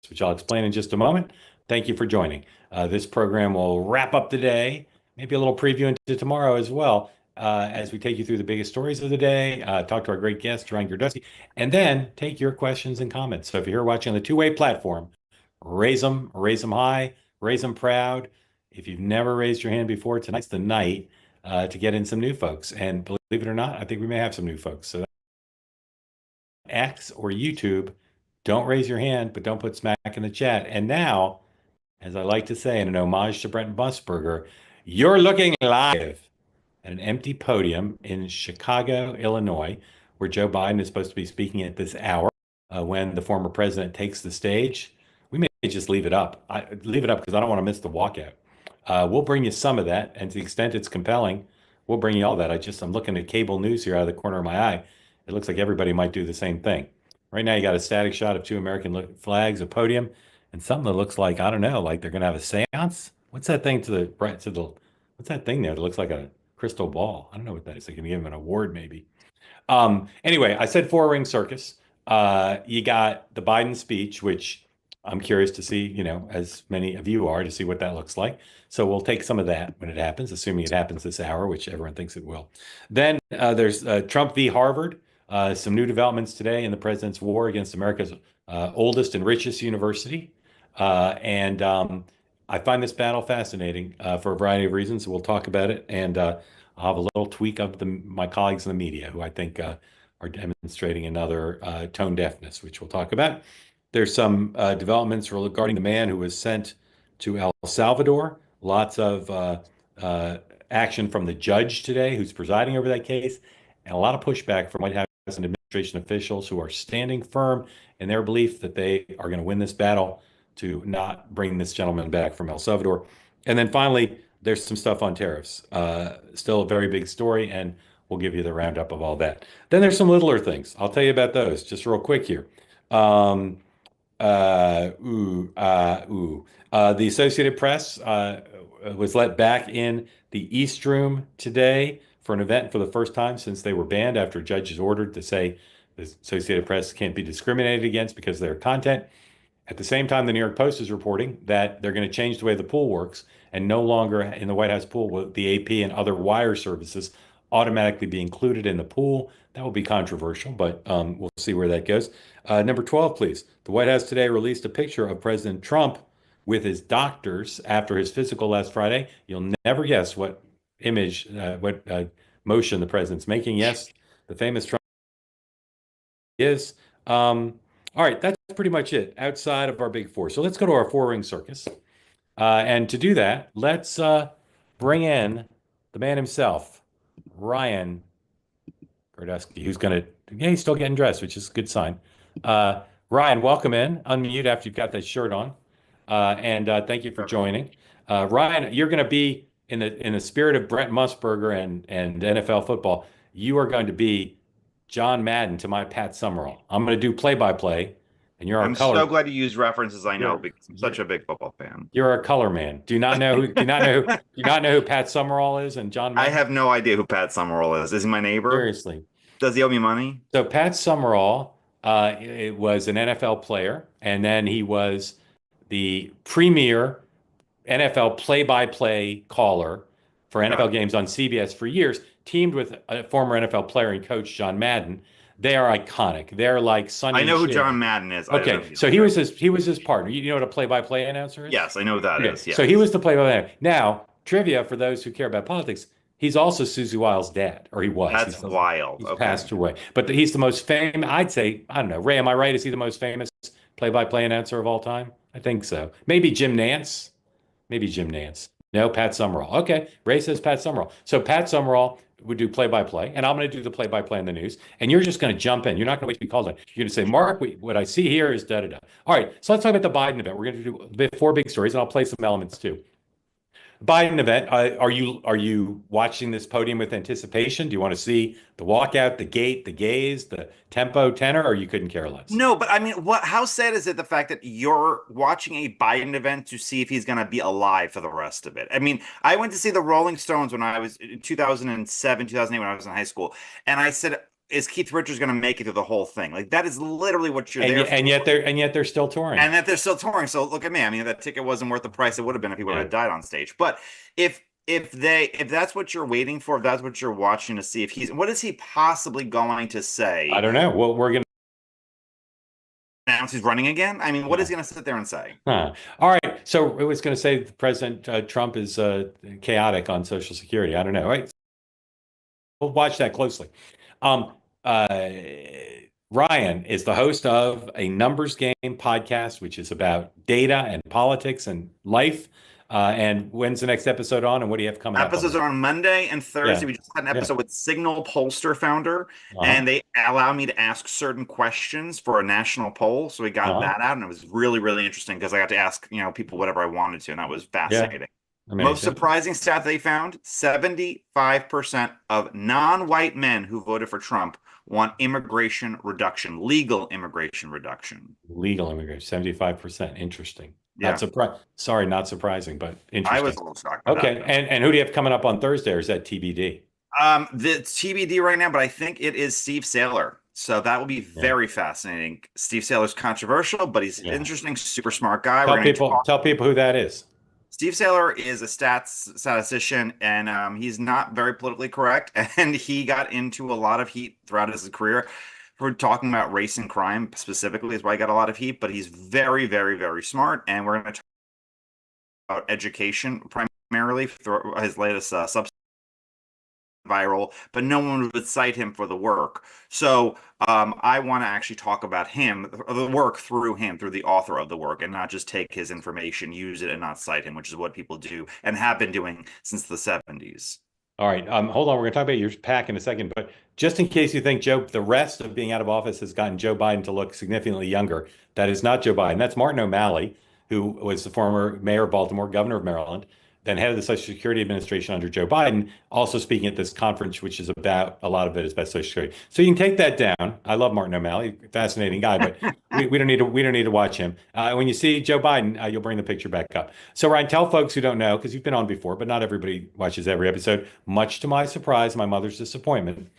which I'll explain in just a moment. Thank you for joining. This program will wrap up the day, maybe a little preview into tomorrow as well, as we take you through the biggest stories of the day, talk to our great guest, Ryan Girdusky, and then take your questions and comments. So if you're here watching on the two-way platform, raise them high, raise them proud. If you've never raised your hand before, tonight's the night to get in some new folks. And believe it or not, I think we may have some new folks. So X or YouTube, don't raise your hand, but don't put smack in the chat. And now, as I like to say in an homage to Brent Musburger, you're looking live at an empty podium in Chicago, Illinois, where Joe Biden is supposed to be speaking at this hour when the former president takes the stage. We may just leave it up. Leave it up because I don't want to miss the walkout. We'll bring you some of that, and to the extent it's compelling, we'll bring you all that. I'm looking at cable news here out of the corner of my eye. It looks like everybody might do the same thing. Right now, you got a static shot of two American flags, a podium, and something that looks like, I don't know, like they're going to have a seance. What's that thing what's that thing there that looks like a crystal ball? I don't know what that is. They're going to give him an award, maybe. Anyway, I said four-ring circus. You got the Biden speech, which I'm curious to see, as many of you are, to see what that looks like. So we'll take some of that when it happens, assuming it happens this hour, which everyone thinks it will. Then there's Trump v. Harvard, some new developments today in the president's war against America's oldest and richest university. And I find this battle fascinating for a variety of reasons. We'll talk about it. And I'll have a little tweak of my colleagues in the media who I think are demonstrating another tone deafness, which we'll talk about. There's some developments regarding the man who was sent to El Salvador. Lots of action from the judge today who's presiding over that case, and a lot of pushback from White House and administration officials who are standing firm in their belief that they are going to win this battle to not bring this gentleman back from El Salvador. And then finally, there's some stuff on tariffs. Still a very big story, and we'll give you the roundup of all that. Then there's some littler things. I'll tell you about those just real quick here. The Associated Press was let back in the East Room today for an event for the first time since they were banned after judges ordered to say the Associated Press can't be discriminated against because of their content. At the same time, the New York Post is reporting that they're going to change the way the pool works, and no longer in the White House pool will the AP and other wire services automatically be included in the pool. That will be controversial, but we'll see where that goes. Number 12, please. The White House today released a picture of President Trump with his doctors after his physical last Friday. You'll never guess what motion the president's making. Yes, the famous Trump is. All right, that's pretty much it outside of our big four. So let's go to our four-ring circus. And to do that, let's bring in the man himself, Ryan Girdusky, who's going to, he's still getting dressed, which is a good sign. Ryan, welcome in. Unmute after you've got that shirt on. And thank you for joining. Ryan, you're going to be in the spirit of Brent Musburger and NFL football. You are going to be John Madden to my Pat Summerall. I'm going to do play-by-play, and you're our color. I'm so glad you use references I know because I'm such a big football fan. You're a color man. Do you not know who Pat Summerall is and John Madden? I have no idea who Pat Summerall is. Is he my neighbor? Seriously. Does he owe me money? So Pat Summerall was an NFL player, and then he was the premier NFL play-by-play caller for NFL games on CBS for years, teamed with a former NFL player and coach, John Madden. They are iconic. They're like Sunny. I know who John Madden is. Okay, so he was his partner. You know what a play-by-play announcer is? Yes, I know who that is. Yes. So he was the play-by-play. Now, trivia for those who care about politics. He's also Susie Wiles' dad, or he was. That's wild. He's passed away. But he's the most famous, I'd say, I don't know. Ray, am I right? Is he the most famous play-by-play announcer of all time? I think so. Maybe Jim Nance. No, Pat Summerall. Okay, Ray says Pat Summerall. So Pat Summerall would do play-by-play, and I'm going to do the play-by-play in the news, and you're just going to jump in. You're not going to wait to be called on. You're going to say, Mark, what I see here is da-da-da. All right, so let's talk about the Biden event. We're going to do four big stories, and I'll play some elements too. Biden event, are you watching this podium with anticipation? Do you want to see the walkout, the gate, the gaze, the tempo, tenor, or you couldn't care less? No, but I mean, how sad is it the fact that you're watching a Biden event to see if he's going to be alive for the rest of it? I mean, I went to see the Rolling Stones when I was in 2007, 2008 when I was in high school, and I said, is Keith Richards going to make it through the whole thing? Like that is literally what you're And there yet, for. and yet they're still touring. And that they're still touring. So look at me. I mean, that ticket wasn't worth the price it would have been if he would Yeah. have died on stage. But if if that's what you're waiting for, if that's what you're watching to see if he's what is he possibly going to I say? don't know. Well, we're gonna. Announce he's running again? I mean, what is Yeah. he going to sit there and say? Huh. All right. So it was going to say President Trump is chaotic on Social Security. I don't know. Right. We'll watch that closely. Um, uh, Ryan is the host of a Numbers Game podcast, which is about data and politics and life. And when's the next episode on, and what do you have coming up on Episodes this? are on Monday and Thursday. Yeah. We just had an Yeah. episode with Signal Pollster founder, Uh-huh. and they allow me to ask certain questions for a national poll. So we got Uh-huh. that out, and it was really, really interesting because I got to ask, people whatever I wanted to, and that was Yeah. fascinating. Most Amazing. surprising stat they found, 75% of non-white men who voted for Trump want immigration reduction, legal immigration reduction. Legal immigration, 75%. Interesting. Not Yeah, surprised. Sorry, not surprising, but I was interesting. a little shocked by that. Okay. And who do you have coming up on Thursday, or is that TBD? The TBD right now, but I think it is Steve Saylor. So that will be Yeah. very fascinating. Steve Saylor's controversial, but he's Yeah. interesting, super smart guy. We're Tell going to people, talk. tell people who that is. Steve Saylor is a statistician, and he's not very politically correct. And he got into a lot of heat throughout his career for talking about race and crime specifically, is why he got a lot of heat. But he's very, very, very smart. And we're going to talk about education primarily through his latest viral, but no one would cite him for the work. So I want to actually talk about him, the work through him, through the author of the work, and not just take his information, use it, and not cite him, which is what people do and have been doing since the 70s. All right. Hold on. We're going to talk about your PAC in a second, but just in case you think the rest of being out of office has gotten Joe Biden to look significantly younger, that is not Joe Biden. That's Martin O'Malley, who was the former mayor of Baltimore, governor of Maryland, then head of the Social Security Administration under Joe Biden, also speaking at this conference, which is about a lot of it is about Social Security. So you can take that down. I love Martin O'Malley, fascinating guy, but we don't need to watch him. When you see Joe Biden, you'll bring the picture back up. So Ryan, tell folks who don't know, because you've been on before, but not everybody watches every episode. Much to my surprise, my mother's disappointment.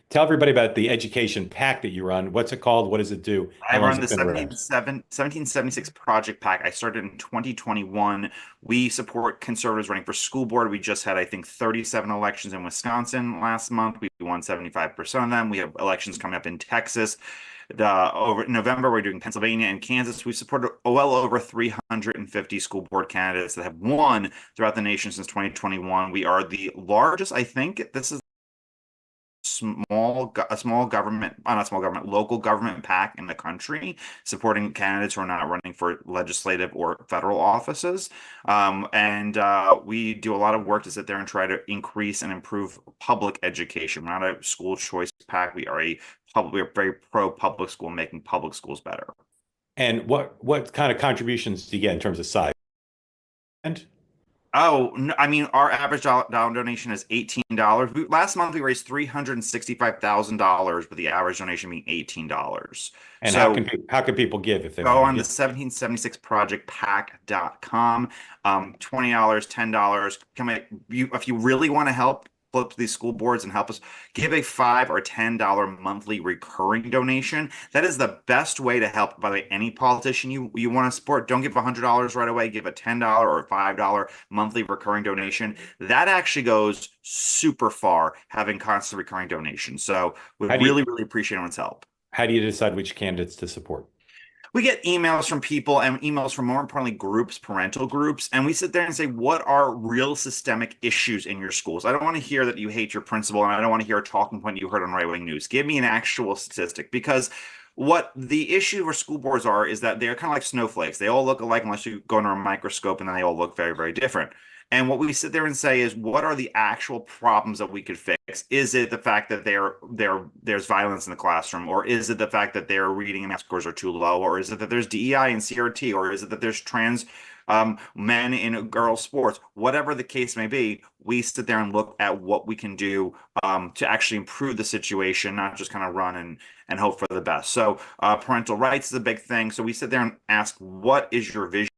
Tell everybody about the education pack that you run. What's it called? What does it do? I How long run has the it been around? 1776 Project Pack. I started in 2021. We support conservatives running for school board. We just had, I think, 37 elections in Wisconsin last month. We won 75% of them. We have elections coming up in Texas. Over November, we're doing Pennsylvania and Kansas. We supported well over 350 school board candidates that have won throughout the nation since 2021. We are the largest, I think, this is a small government, not small government, local government pack in the country supporting candidates who are not running for legislative or federal offices. And we do a lot of work to sit there and try to increase and improve public education. We're not a school choice pack. We're very pro public school, making public schools better. And what kind of contributions do you get in terms of size? And Oh, no, I mean, our average dollar donation is $18. Last month we raised $365,000, with the average donation being $18. So how can people give if they go want to on the give? 1776projectpack.com. $20, $10. If you really want to help flip these school boards and help us, give a $5 or $10 monthly recurring donation. That is the best way to help. By the way, any politician you want to support, don't give $100 right away. Give a $10 or $5 monthly recurring donation. That actually goes super far, having constant recurring donations. So we How do you really, really appreciate everyone's help. how do you decide which candidates to support? We get emails from people and emails from, more importantly, groups, parental groups, and we sit there and say, what are real systemic issues in your schools? I don't want to hear that you hate your principal, and I don't want to hear a talking point you heard on right-wing news. Give me an actual statistic, because what the issue with school boards are is that they're kind of like snowflakes. They all look alike unless you go under a microscope, and then they all look very, very different. And what we sit there and say is, what are the actual problems that we could fix? Is it the fact that there's violence in the classroom, or is it the fact that their reading and math scores are too low, or is it that there's DEI and CRT, or is it that there's trans men in girls sports? Whatever the case may be, we sit there and look at what we can do to actually improve the situation, not just kind of run and hope for the best. So parental rights is a big thing. So we sit there and ask, what is your vision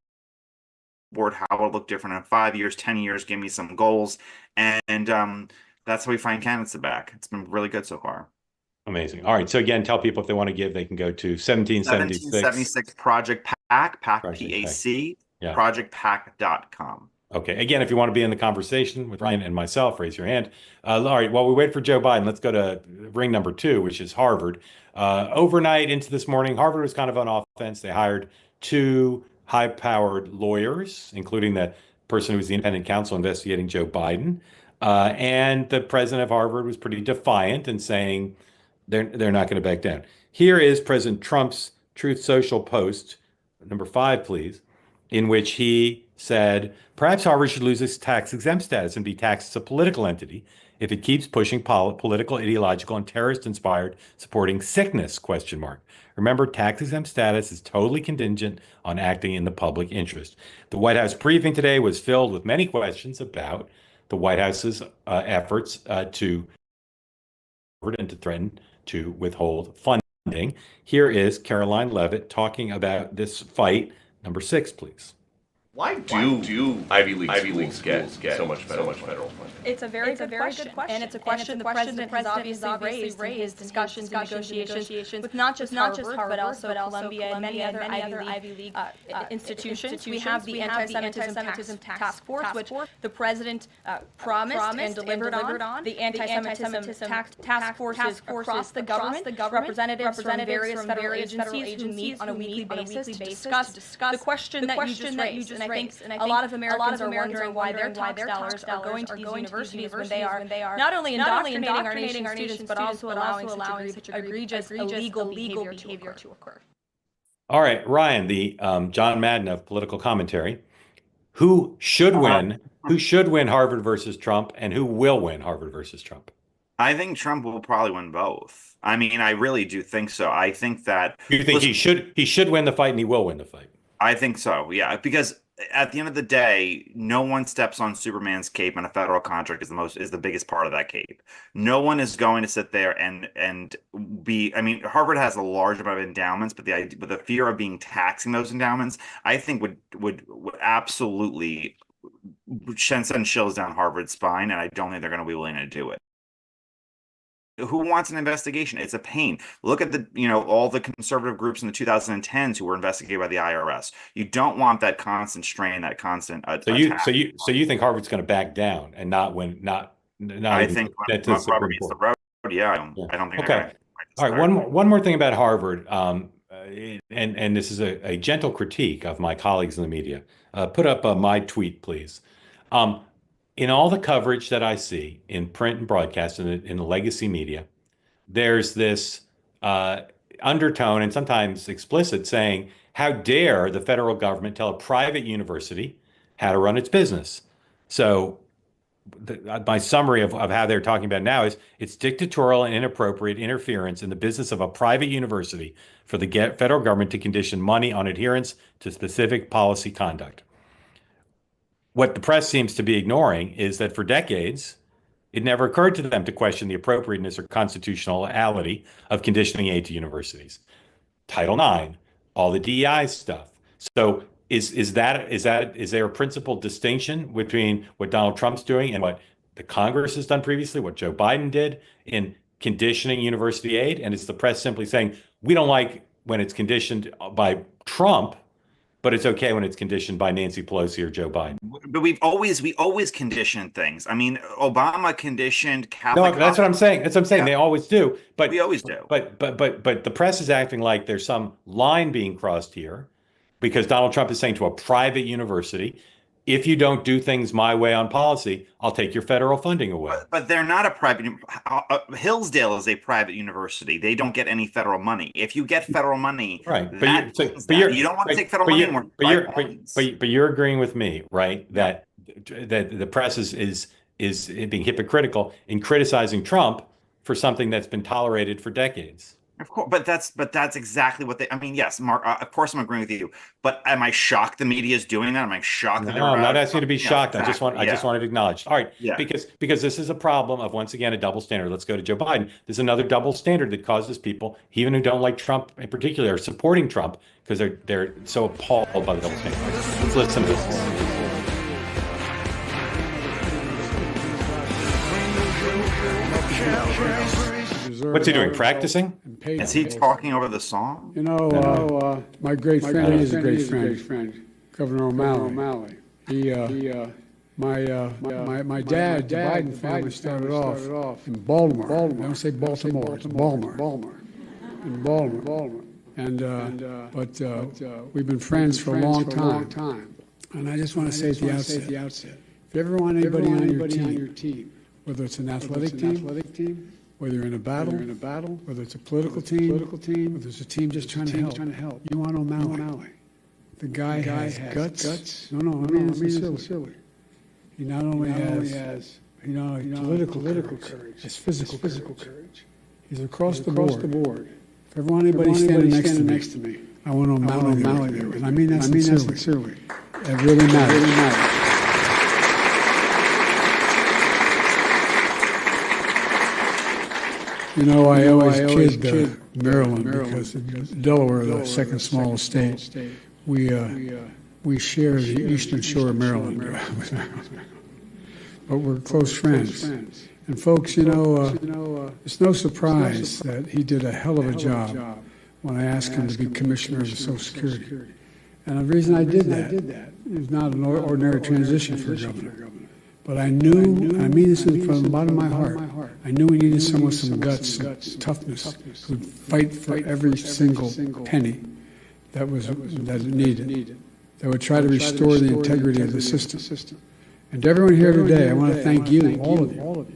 board? How it'll look different in 5 years, 10 years? Give me some goals. And that's how we find candidates back. It's been really good so far. Amazing. All right. So again, tell people if they want to give, they can go to 1776 1776 Project PAC, Project Pack. PAC, Yeah. projectpac.com. Okay. Again, if you want to be in the conversation with Ryan and myself, raise your hand. All right. While we wait for Joe Biden, let's go to ring number 2, which is Harvard. Overnight into this morning, Harvard was kind of on offense. They hired 2 high-powered lawyers, including the person who was the independent counsel investigating Joe Biden. And the president of Harvard was pretty defiant in saying they're not going to back down. Here is President Trump's Truth Social post, number 5, please, in which he said, perhaps Harvard should lose its tax-exempt status and be taxed as a political entity if it keeps pushing political, ideological, and terrorist-inspired supporting sickness, ? Remember, tax-exempt status is totally contingent on acting in the public interest. The White House briefing today was filled with many questions about the White House's efforts to and to threaten to withhold funding. Here is Caroline Levitt talking about this fight. Number 6, please. Why do Ivy League schools get so much federal funding? It's a very good question, and it's a question the president has obviously raised in discussions and negotiations with not just Harvard, but also Columbia and many other Ivy League institutions. We have the Anti-Semitism Task Force, which the president promised and delivered on. The Anti-Semitism Task Force is across the government, representatives from various federal agencies who meet on a weekly basis to discuss the question that you just raised. And I think a lot of Americans are wondering why their tax dollars are going to these universities when they are not only indoctrinating our nation's students, but also allowing such egregious illegal behavior to occur. All right, Ryan, the John Madden of political commentary. Who should win? Who should win Harvard versus Trump, and who will win Harvard versus Trump? I think Trump will probably win both. I mean, I really do think so. I think that you think he should win the fight, and he will win the fight. I think so, yeah, because at the end of the day, no one steps on Superman's cape, and a federal contract is the biggest part of that cape. No one is going to sit there and be. I mean, Harvard has a large amount of endowments, but the fear of being taxing those endowments, I think would absolutely send chills down Harvard's spine, and I don't think they're going to be willing to do it. Who wants an investigation? It's a pain. Look at all the conservative groups in the 2010s who were investigated by the IRS. You don't want that constant strain, that constant attack. So you think Harvard's going to back down and not win? Not I think Trump rubber meets the road. Yeah, I don't think. Okay. All right. One more thing about Harvard, and this is a gentle critique of my colleagues in the media. Put up my tweet, please. In all the coverage that I see in print and broadcast and in the legacy media, there's this undertone and sometimes explicit saying, how dare the federal government tell a private university how to run its business? So my summary of how they're talking about now is it's dictatorial and inappropriate interference in the business of a private university for the federal government to condition money on adherence to specific policy conduct. What the press seems to be ignoring is that for decades, it never occurred to them to question the appropriateness or constitutionality of conditioning aid to universities. Title IX, all the DEI stuff. So is there a principal distinction between what Donald Trump's doing and what the Congress has done previously, what Joe Biden did in conditioning university aid? And is the press simply saying, we don't like when it's conditioned by Trump, but it's okay when it's conditioned by Nancy Pelosi or Joe Biden? But we always condition things. I mean, Obama conditioned Catholic. No, that's what I'm saying. That's what I'm saying. Yeah. They always do. But we always do. But the press is acting like there's some line being crossed here, because Donald Trump is saying to a private university, if you don't do things my way on policy, I'll take your federal funding away. But they're not a private. Hillsdale is a private university. They don't get any federal money. If you get federal money, right? You don't want to take federal money anymore. But you're agreeing with me, right? That the press is being hypocritical in criticizing Trump for something that's been tolerated for decades. Of course, but that's exactly what they. I mean, yes, Mark. Of course, I'm agreeing with you. But am I shocked the media is doing that? Am I shocked that they're? No, I'm not asking you to be shocked. Exactly. I just wanted to acknowledge. All right, yeah. Because this is a problem of, once again, a double standard. Let's go to Joe Biden. There's another double standard that causes people, even who don't like Trump in particular, are supporting Trump because they're so appalled by the double standard. Let's listen to this. What's he doing? Practicing? Is he talking over the song? You know, my great friend, he is a great friend, Governor O'Malley. My dad, the Biden family started off in Baltimore. I don't say Baltimore, it's Baltimore. In Baltimore. But we've been friends for a long time. And I just want to say at the outset, if you ever want anybody on your team, whether it's an athletic team, whether you're in a battle, whether it's a political team, whether it's a team just trying to help, you want O'Malley. The guy has guts. No, I mean silly. He not only has political courage, has physical courage. He's across the board. If ever want anybody standing next to me, I want O'Malley there. And I mean that sincerely. It really matters. You know, I always kid Maryland because Delaware, the second smallest state, we share the eastern shore of Maryland. But we're close friends. And folks, you know, it's no surprise that he did a hell of a job when I asked him to be commissioner of Social Security. And the reason I did that is not an ordinary transition for a governor. But I knew, I mean this from the bottom of my heart, I knew we needed someone with some guts, some toughness, who would fight for every single penny that it needed, that would try to restore the integrity of the system. And to everyone here today, I want to thank you, all of you,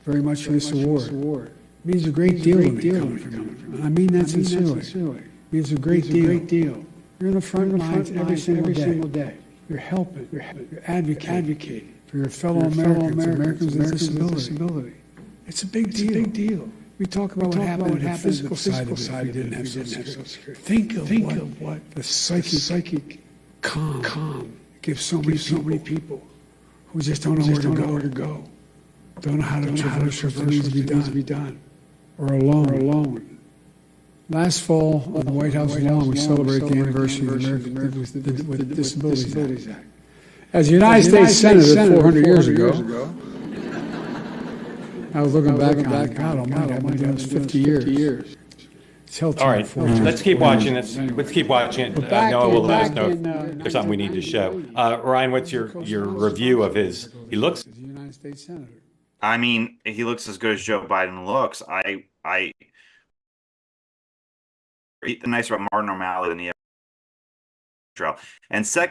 very much for this award. It means a great deal to me coming from you. And I mean that sincerely. It means a great deal. You're in the front lines every single day. You're helping. You're advocating for your fellow Americans with disability. It's a big deal. We talk about what happened in the physical side of it if we didn't have Social Security. Think of what the psychic calm gives so many people who just don't know where to go. Don't know how to traverse what needs to be done. Or alone. Last fall, on the White House lawn, we celebrate the anniversary of Americans with the Disabilities Act. As a United States Senator 400 years ago, I was looking back on it. God almighty, I might have 50 years. All right, let's keep watching this. Let's keep watching it. Noah will let us know if there's something we need to show. Ryan, what's your review of his? He looks. As a United States Senator. I mean, he looks as good as Joe Biden looks. The nicer about Martin O'Malley than the trail. And second,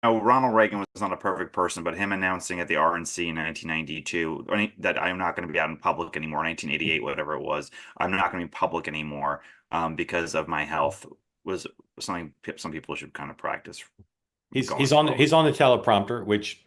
Ronald Reagan was not a perfect person, but him announcing at the RNC in 1992 that I'm not going to be out in public anymore, 1988, whatever it was, I'm not going to be public anymore because of my health was something some people should kind of practice. He's on the teleprompter, which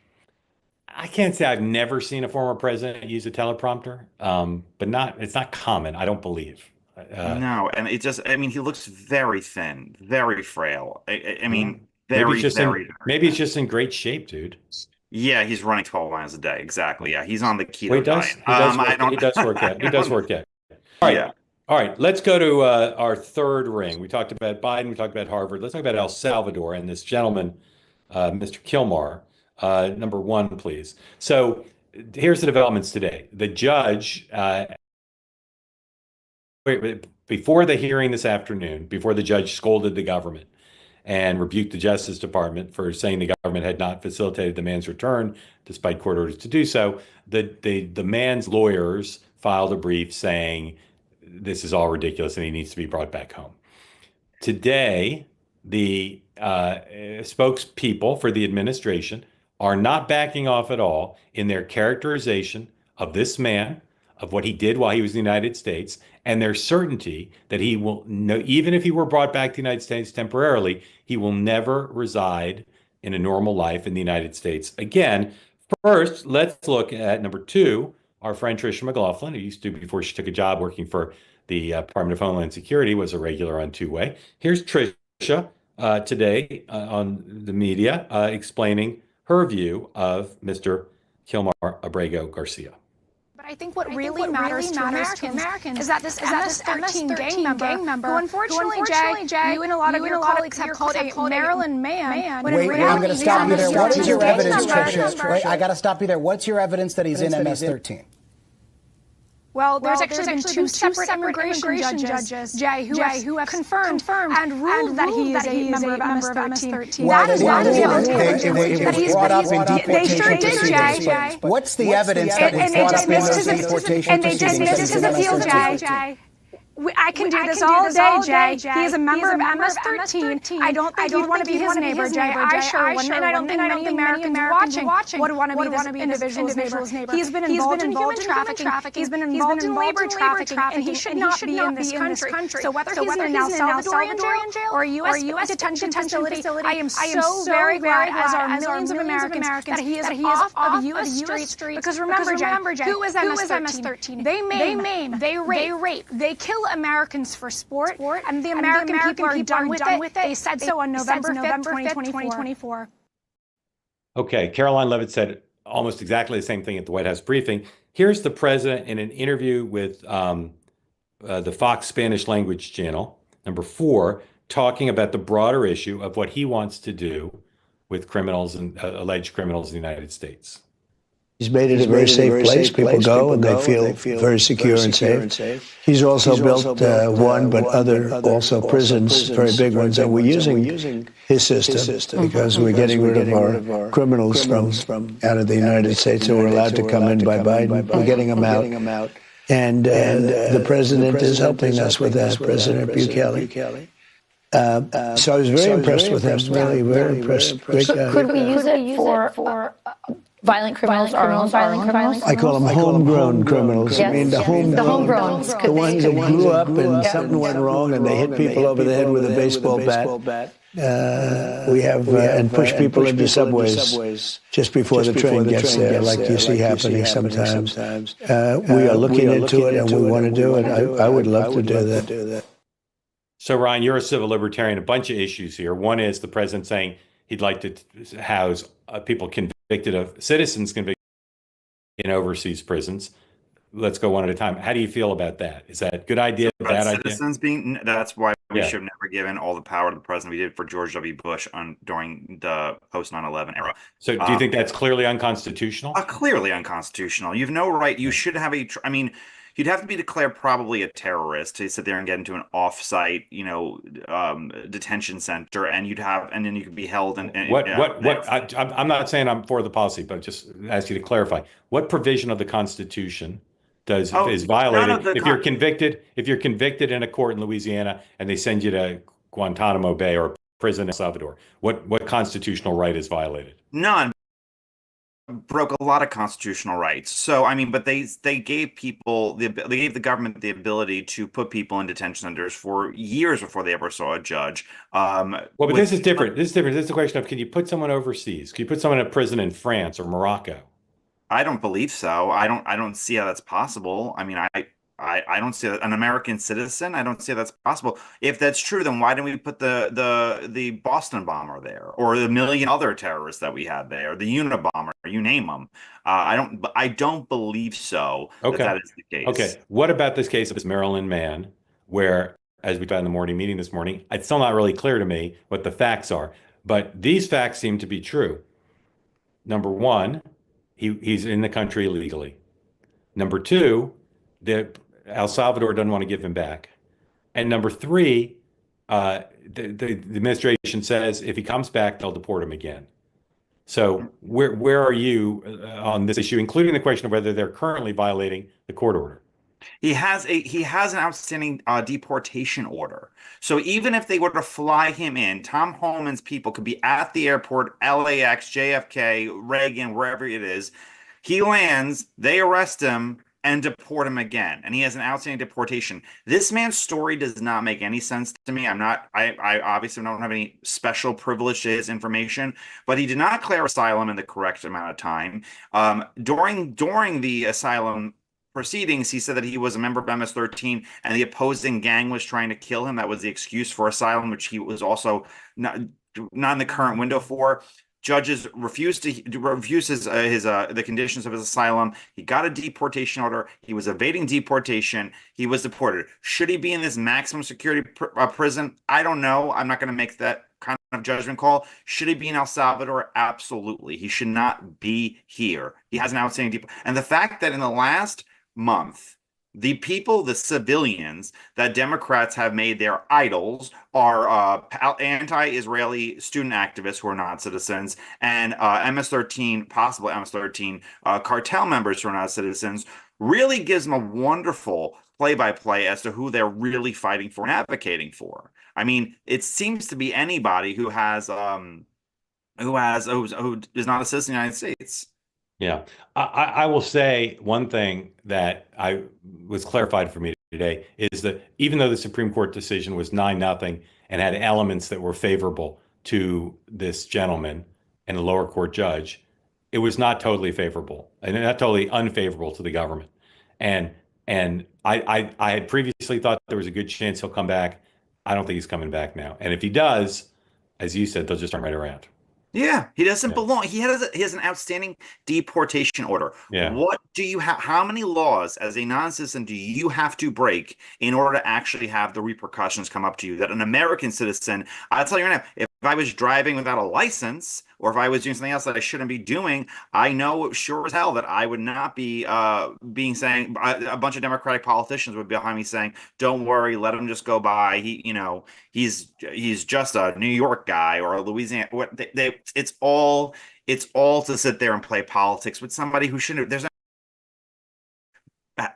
I can't say I've never seen a former president use a teleprompter, but it's not common, I don't believe. No, and he looks very thin, very frail. I mean, maybe it's just in great shape, dude. Yeah, he's running 12 miles a day. Exactly. Yeah, he's on the keto diet. He does work out. He does work out. All right. Yeah. All right. Let's go to our third ring. We talked about Biden. We talked about Harvard. Let's talk about El Salvador and this gentleman, Mr. Kilmar. Number one, please. So here's the developments today. The judge, before the hearing this afternoon, before the judge scolded the government and rebuked the Justice Department for saying the government had not facilitated the man's return, despite court orders to do so, the man's lawyers filed a brief saying this is all ridiculous and he needs to be brought back home. Today, the spokespeople for the administration are not backing off at all in their characterization of this man, of what he did while he was in the United States, and their certainty that he will, even if he were brought back to the United States temporarily, he will never reside in a normal life in the United States again. First, let's look at number two, our friend Tricia McLaughlin, who used to, before she took a job working for the Department of Homeland Security, was a regular on Two-Way. Here's Tricia today on the media explaining her view of Mr. Kilmar Abrego Garcia. But I think what really matters to Americans is that this MS-13 gang member, who unfortunately, Jay, you and a lot of your colleagues have called a Maryland man. Wait, I'm going to stop you there. What is your evidence, Tricia? Wait, I got to stop you there. What's your evidence that he's in MS-13? Well, there's actually been two separate immigration judges, Jay, who have confirmed and ruled that he is a member of MS-13. Well, That is one of the evidence it that was brought up in they sure did, deportation Jay. What's the evidence that was brought up in those deportation And they dismissed his appeal, Jay. I can do this all day, Jay. He is a member of MS-13. I don't think you'd want to be his neighbor, Jay. I sure wouldn't, and I don't think many Americans watching would want to be this individual's neighbor. He's been involved in human trafficking. He's been involved in labor trafficking, and he should not be in this country. So whether he's in an El Salvadorian jail or a U.S. detention facility, I am so very glad, as are millions of Americans, that he is off of U.S. streets. Because remember, Jay, who is MS-13? They maim, they rape, they kill Americans for sport, and the American people are done with it. They said so on November 5th, 2024. Okay, Caroline Levitt said almost exactly the same thing at the White House briefing. Here's the president in an interview with the Fox Spanish language channel, number 4, talking about the broader issue of what he wants to do with criminals and alleged criminals in the United States. He's made it a very safe place. People go and they feel very secure and safe. He's also built one, but other also prisons, very big ones, and we're using his system because we're getting rid of our criminals from out of the United States who are allowed to come in by Biden. We're getting them out. And the president is helping us with that, President Bukele. So I was very impressed with him, really very impressed. Great guy. Could we use it for violent criminals, our own violent criminals? I call them homegrown criminals. Yes. I mean, the homegrown, the ones that grew up and something went wrong and they hit people over the head with a baseball bat. We have and push people into subways just before the train gets there, like you see happening sometimes. We are looking into it and we want to do it. I would love to do that. So, Ryan, you're a civil libertarian. A bunch of issues here. One is the president saying he'd like to house people convicted of citizens convicted in overseas prisons. Let's go one at a time. How do you feel about that? Is that a good idea? Bad idea? Citizens being, that's why we should have never given all the power to the president. We did for George W. Bush during the post 9/11 era. So do you think that's clearly unconstitutional? Clearly unconstitutional. You have no right. You should have I mean, you'd have to be declared probably a terrorist to sit there and get into an off-site, detention center, and then you could be held. I'm not saying I'm for the policy, but just ask you to clarify what provision of the Constitution is violated if you're convicted in a court in Louisiana and they send you to Guantanamo Bay or prison in El Salvador. What constitutional right is violated? None. Broke a lot of constitutional rights. So I mean, but they gave the government the ability to put people in detention centers for years before they ever saw a judge. But this is different. This is the question of, can you put someone overseas? Can you put someone in a prison in France or Morocco? I don't believe so. I don't see how that's possible. I mean, I don't see that. An American citizen, I don't see how that's possible. If that's true, then why didn't we put the Boston bomber there, or the million other terrorists that we had there, the Unabomber, you name them? I don't believe so. That is the case. Okay. What about this case of this Maryland man, where, as we found in the morning meeting this morning, it's still not really clear to me what the facts are, but these facts seem to be true. Number one, he's in the country illegally. Number two, El Salvador doesn't want to give him back. And number three, the administration says if he comes back, they'll deport him again. So where are you on this issue, including the question of whether they're currently violating the court order? He has an outstanding deportation order. So even if they were to fly him in, Tom Homan's people could be at the airport, LAX, JFK, Reagan, wherever it is. He lands, they arrest him, and deport him again. And he has an outstanding deportation. This man's story does not make any sense to me. I obviously don't have any special privilege to his information, but he did not declare asylum in the correct amount of time. During the asylum proceedings, he said that he was a member of MS-13 and the opposing gang was trying to kill him. That was the excuse for asylum, which he was also not in the current window for. Judges refused the conditions of his asylum. He got a deportation order. He was evading deportation. He was deported. Should he be in this maximum security prison? I don't know. I'm not going to make that kind of judgment call. Should he be in El Salvador? Absolutely. He should not be here. He has an outstanding and the fact that in the last month, The people, the civilians that Democrats have made their idols are anti-Israeli student activists who are not citizens, and MS-13, possible MS-13 cartel members who are not citizens. Really gives them a wonderful play-by-play as to who they're really fighting for and advocating for. I mean, it seems to be anybody who is not a citizen of the United States. Yeah, I will say one thing that I was clarified for me today is that even though the Supreme Court decision was 9-0 and had elements that were favorable to this gentleman and the lower court judge, it was not totally favorable and not totally unfavorable to the government. And I had previously thought there was a good chance he'll come back. I don't think he's coming back now. And if he does, as you said, they'll just turn right around. Yeah, he doesn't belong. He has an outstanding deportation order. Yeah. What do you have? How many laws as a non-citizen do you have to break in order to actually have the repercussions come up to you that an American citizen? I'll tell you right now, if I was driving without a license or if I was doing something else that I shouldn't be doing, I know sure as hell that I would not be saying a bunch of Democratic politicians would be behind me saying, "Don't worry, let him just go by. He's just a New York guy or a Louisiana." It's all to sit there and play politics with somebody who shouldn't.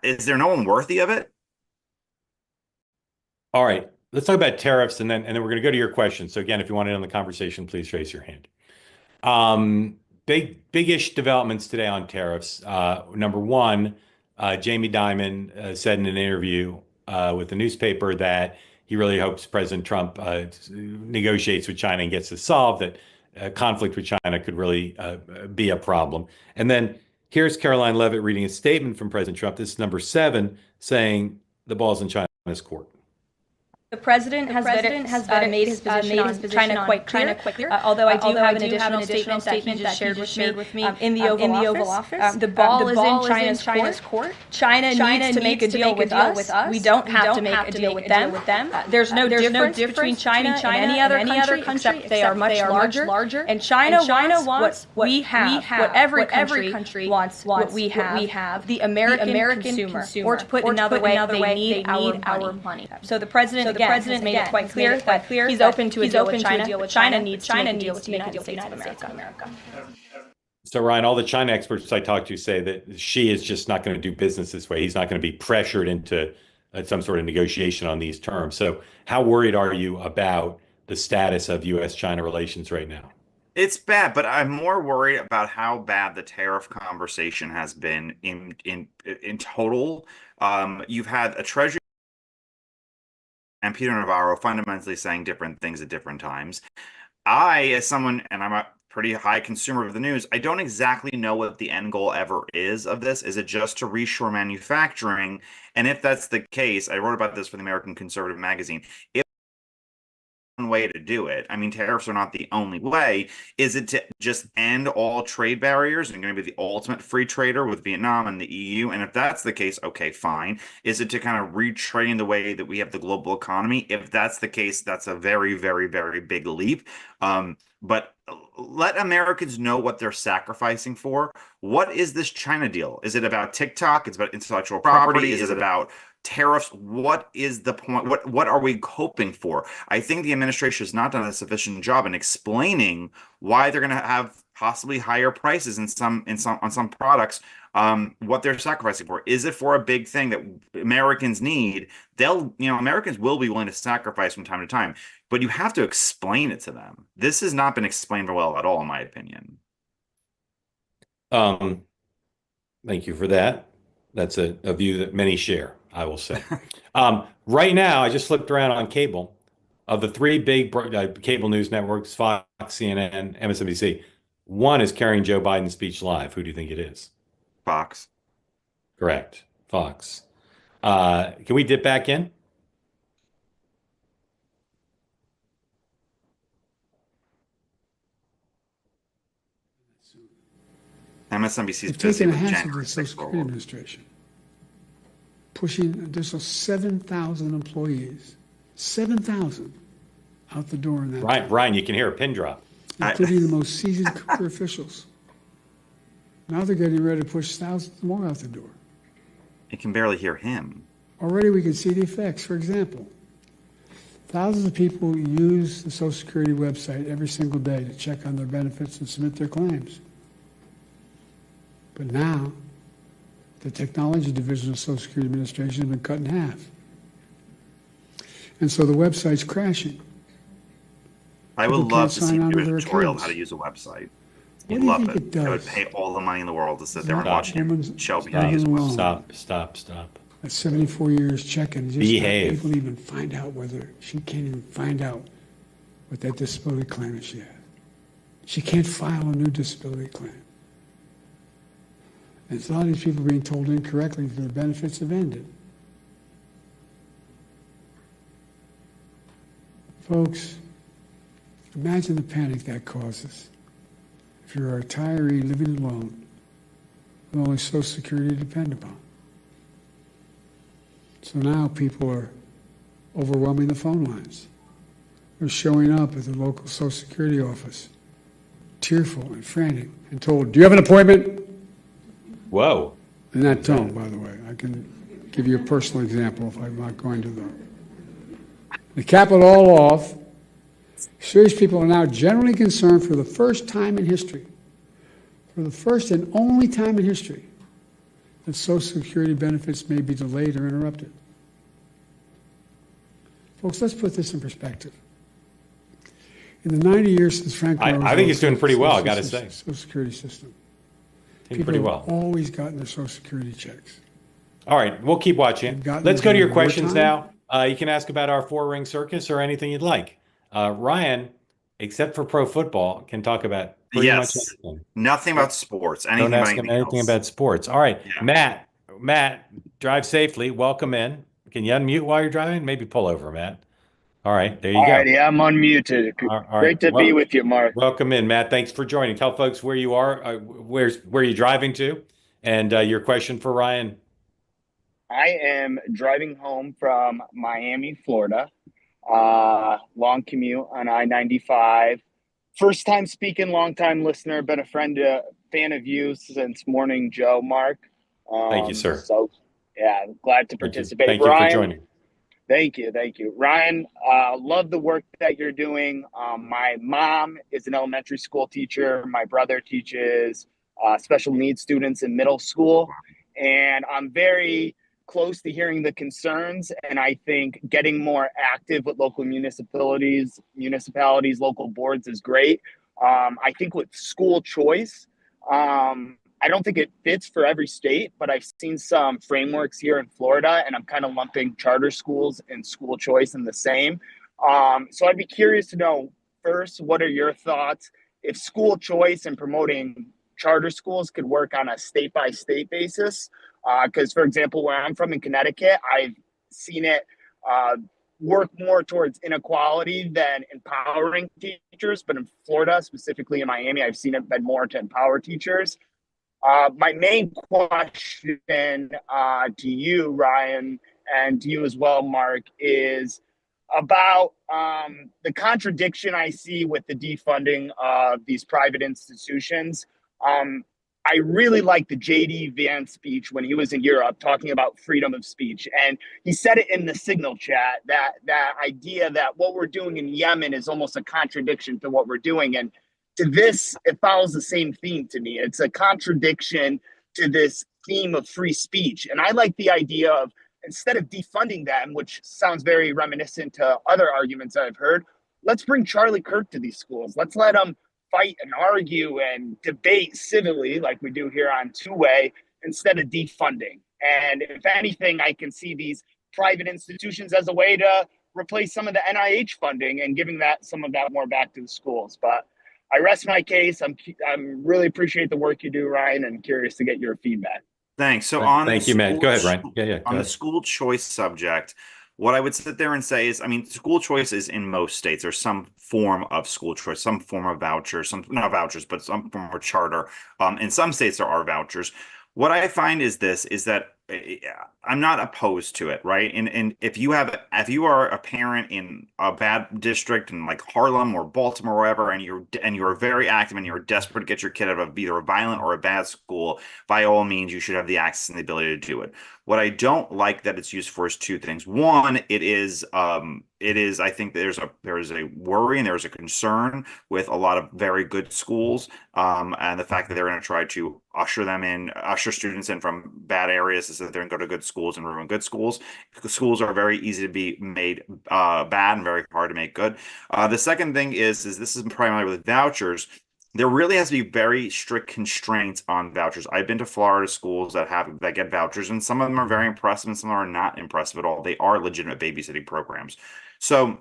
Is there no one worthy of it? All right, let's talk about tariffs, and then we're going to go to your questions. So again, if you want to end the conversation, please raise your hand. Big-ish developments today on tariffs. Number one, Jamie Dimon said in an interview with the newspaper that he really hopes President Trump negotiates with China and gets this solved, that conflict with China could really be a problem. And then here's Caroline Leavitt reading a statement from President Trump. This is number 7, saying the ball's in China's court. The president has made his position on China quite clear. Although I do have an additional statement that he just shared with me in the Oval Office. The ball is in China's court. China needs to make a deal with us. We don't have to make a deal with them. There's no difference between China and any other country, except they are much larger. And China wants what we have, what every country wants, what we have, the American consumer. Or to put it another way, they need our money. So the president has made it quite clear that he's open to a deal with China. China needs to make a deal with the United States of America. So Ryan, all the China experts I talked to say that Xi is just not going to do business this way. He's not going to be pressured into some sort of negotiation on these terms. So how worried are you about the status of U.S.-China relations right now? It's bad, but I'm more worried about how bad the tariff conversation has been in total. You've had a Treasury and Peter Navarro fundamentally saying different things at different times. As someone, and I'm a pretty high consumer of the news, I don't exactly know what the end goal ever is of this. Is it just to reshore manufacturing? And if that's the case, I wrote about this for the American Conservative magazine. If one way to do it, I mean, tariffs are not the only way. Is it to just end all trade barriers and going to be the ultimate free trader with Vietnam and the EU? And if that's the case, okay, fine. Is it to kind of retrain the way that we have the global economy? If that's the case, that's a very, very, very big leap. But let Americans know what they're sacrificing for. What is this China deal? Is it about TikTok? It's about intellectual property? Is it about tariffs? What is the point? What are we hoping for? I think the administration has not done a sufficient job in explaining why they're going to have possibly higher prices on some products. What they're sacrificing for. Is it for a big thing that Americans need? Americans will be willing to sacrifice from time to time, but you have to explain it to them. This has not been explained well at all, in my opinion. Thank you for that. That's a view that many share, I will say. Right now, I just flipped around on cable. Of the 3 big cable news networks, Fox, CNN, MSNBC, one is carrying Joe Biden's speech live. Who do you think it is? Fox. Correct. Fox. Can we dip back in? MSNBC's They've taken a hassle to the Social Security Administration, pushing an additional 7,000 employees, 7,000 out the door in that. Brian, you can hear a pin drop. Including the most seasoned career officials. Now they're getting ready to push thousands more out the door. It can barely hear him. Already we can see the effects. For example, thousands of people use the Social Security website every single day to check on their benefits and submit their claims. But now, the technology division of Social Security Administration has been cut in half. And so the website's crashing. I would People love can't to sign see on a to their tutorial on accounts. how to use a website. What I'd do you love think it. it I would does? pay all the money in the world to sit there and Stop. watch Shelby Stop. use a website. Stop. At 74 years checking, just Behave. not able to even find out whether she can't even find out what that disability claim is she has. She can't file a new disability claim. And it's a lot of these people being told incorrectly that their benefits have ended. Folks, imagine the panic that causes if you're a retiree living alone with only Social Security to depend upon. So now people are overwhelming the phone lines. They're showing up at the local Social Security office, tearful and frantic, and told, "Do you have an appointment?" Whoa. In that tone, by the way. I can give you a personal example if I'm not going to the... To cap it all off, serious people are now generally concerned for the first time in history, for the first and only time in history, that Social Security benefits may be delayed or interrupted. Folks, let's put this in perspective. In the 90 years since Frank I think he's doing pretty well, I gotta say. Social Security system, Doing people pretty have well. always gotten their Social Security checks. All right, we'll keep watching. You've gotten Let's go to your more questions time? now. You can ask about our four-ring circus or anything you'd like. Ryan, except for pro football, can talk about pretty much Yes. anything. Nothing about sports. Anything Don't about ask him anything anything else. about sports. All right, Yeah. Matt, drive safely. Welcome in. Can you unmute while you're driving? Maybe pull over, Matt. All right, there you go. Alrighty, I'm unmuted. All right. Great to be with you, Mark. Welcome in, Matt. Thanks for joining. Tell folks where you are, where you driving to, and your question for Ryan. I am driving home from Miami, Florida. Long commute on I-95. First time speaking, long time listener. Been a fan of you since morning, Joe, Mark. Thank you, sir. So, yeah, glad to participate. Thank you for joining. Thank you. Ryan, love the work that you're doing. My mom is an elementary school teacher. My brother teaches special needs students in middle school. And I'm very close to hearing the concerns. And I think getting more active with local municipalities, local boards is great. I think with school choice, I don't think it fits for every state, but I've seen some frameworks here in Florida, and I'm kind of lumping charter schools and school choice in the same. So I'd be curious to know, first, what are your thoughts if school choice and promoting charter schools could work on a state-by-state basis? Because, for example, where I'm from in Connecticut, I've seen it work more towards inequality than empowering teachers. But in Florida, specifically in Miami, I've seen it been more to empower teachers. My main question to you, Ryan, and to you as well, Mark, is about the contradiction I see with the defunding of these private institutions. I really like the J.D. Vance speech when he was in Europe talking about freedom of speech. And he said it in the Signal chat, that idea that what we're doing in Yemen is almost a contradiction to what we're doing. And to this, it follows the same theme to me. It's a contradiction to this theme of free speech. And I like the idea of, instead of defunding them, which sounds very reminiscent to other arguments I've heard, let's bring Charlie Kirk to these schools. Let's let them fight and argue and debate civilly like we do here on Two-Way instead of defunding. And if anything, I can see these private institutions as a way to replace some of the NIH funding and giving some of that more back to the schools. But I rest my case. I'm really appreciate the work you do, Ryan, and curious to get your feedback. Thanks. So Thank you, Matt. Go ahead, Ryan. Yeah, on the school choice subject, what I would sit there and say is, I mean, school choice is in most states. There's some form of school choice, some form of voucher, not vouchers, but some form of charter. In some states there are vouchers. What I find is that I'm not opposed to it, right? And if you are a parent in a bad district in like Harlem or Baltimore or wherever, and you're very active and you're desperate to get your kid out of either a violent or a bad school, by all means, you should have the access and the ability to do it. What I don't like that it's used for is two things. One, I think there is a worry and there's a concern with a lot of very good schools, and the fact that they're going to try to usher students in from bad areas to sit there and go to good schools and ruin good schools. Schools are very easy to be made bad and very hard to make good. The second thing is this is primarily with vouchers. There really has to be very strict constraints on vouchers. I've been to Florida schools that get vouchers, and some of them are very impressive and some are not impressive at all. They are legitimate babysitting programs. So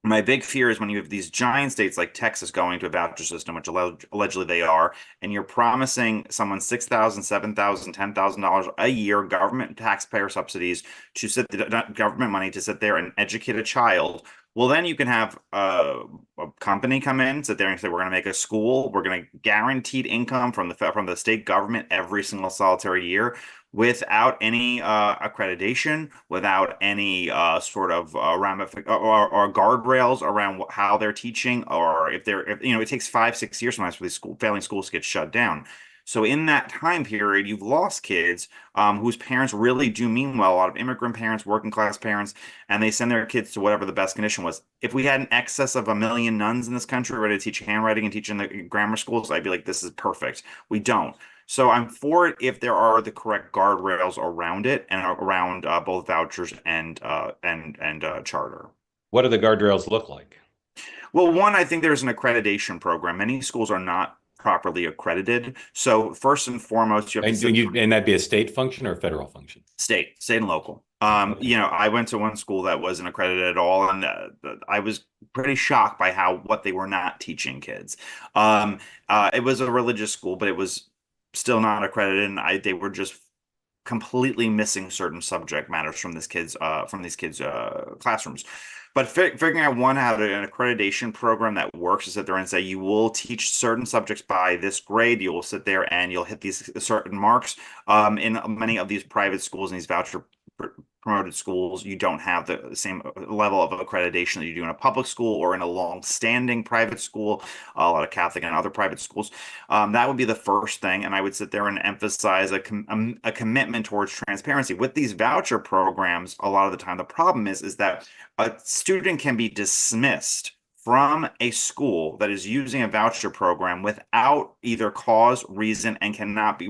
my big fear is when you have these giant states like Texas going to a voucher system, which allegedly they are, and you're promising someone $6,000, $7,000, $10,000 a year government taxpayer subsidies government money to sit there and educate a child. Well, then you can have a company come in, sit there and say, we're going to make a school. We're going to guaranteed income from the state government every single solitary year without any accreditation, without any sort of or guardrails around how they're teaching, or if it takes 5-6 years sometimes for these failing schools to get shut down. So in that time period, you've lost kids whose parents really do mean well, a lot of immigrant parents, working class parents, and they send their kids to whatever the best condition was. If we had an excess of 1 million nuns in this country ready to teach handwriting and teach in the grammar schools, I'd be like, this is perfect. We don't. So I'm for it if there are the correct guardrails around it and around both vouchers and charter. What do the guardrails look like? Well, one, I think there's an accreditation program. Many schools are not properly accredited. So first and foremost, you have and that'd be a state function or a federal function? State and local. I went to one school that wasn't accredited at all, and I was pretty shocked by what they were not teaching kids. It was a religious school, but it was still not accredited, and they were just completely missing certain subject matters from these kids' classrooms. But figuring out how an accreditation program that works is sit there and say you will teach certain subjects by this grade. You will sit there and you'll hit these certain marks. In many of these private schools and these voucher promoted schools, you don't have the same level of accreditation that you do in a public school or in a long-standing private school, a lot of Catholic and other private schools. That would be the first thing, and I would sit there and emphasize a commitment towards transparency. With these voucher programs, a lot of the time, the problem is that a student can be dismissed from a school that is using a voucher program without either cause, reason, and cannot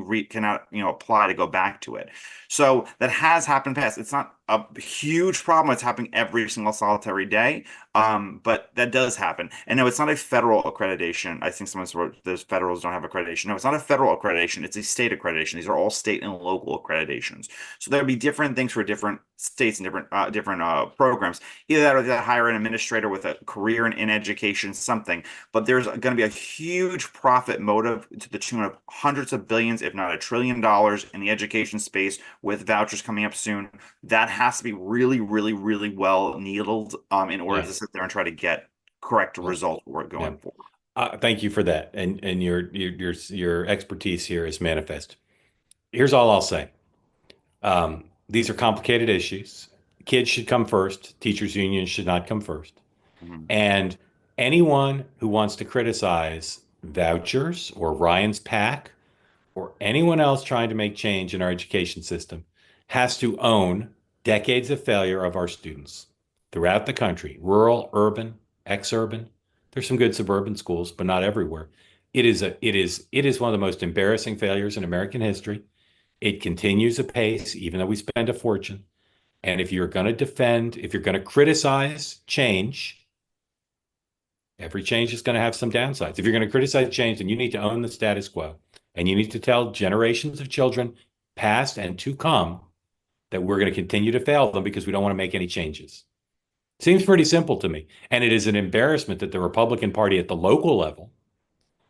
apply to go back to it. So that has happened past. It's not a huge problem. It's happening every single solitary day, but that does happen. And no, it's not a federal accreditation. I think someone wrote those federals don't have accreditation. No, it's not a federal accreditation. It's a state accreditation. These are all state and local accreditations. So there'll be different things for different states and different programs. Either that or they hire an administrator with a career in education, something. But there's going to be a huge profit motive to the tune of hundreds of billions, if not $1 trillion, in the education space with vouchers coming up soon. That has to be really, really, really well needled in order to sit there and try to get correct results we're going forward. Thank you for that, and your expertise here is manifest. Here's all I'll say. These are complicated issues. Kids should come first. Teachers' unions should not come first. Mm-hmm. And anyone who wants to criticize vouchers or Ryan's PAC or anyone else trying to make change in our education system has to own decades of failure of our students throughout the country, rural, urban, exurban. There's some good suburban schools, but not everywhere. It is one of the most embarrassing failures in American history. It continues apace, even though we spend a fortune. And if you're going to criticize change, every change is going to have some downsides. If you're going to criticize change, then you need to own the status quo. And you need to tell generations of children, past and to come, that we're going to continue to fail them because we don't want to make any changes. Seems pretty simple to me. And it is an embarrassment that the Republican Party at the local level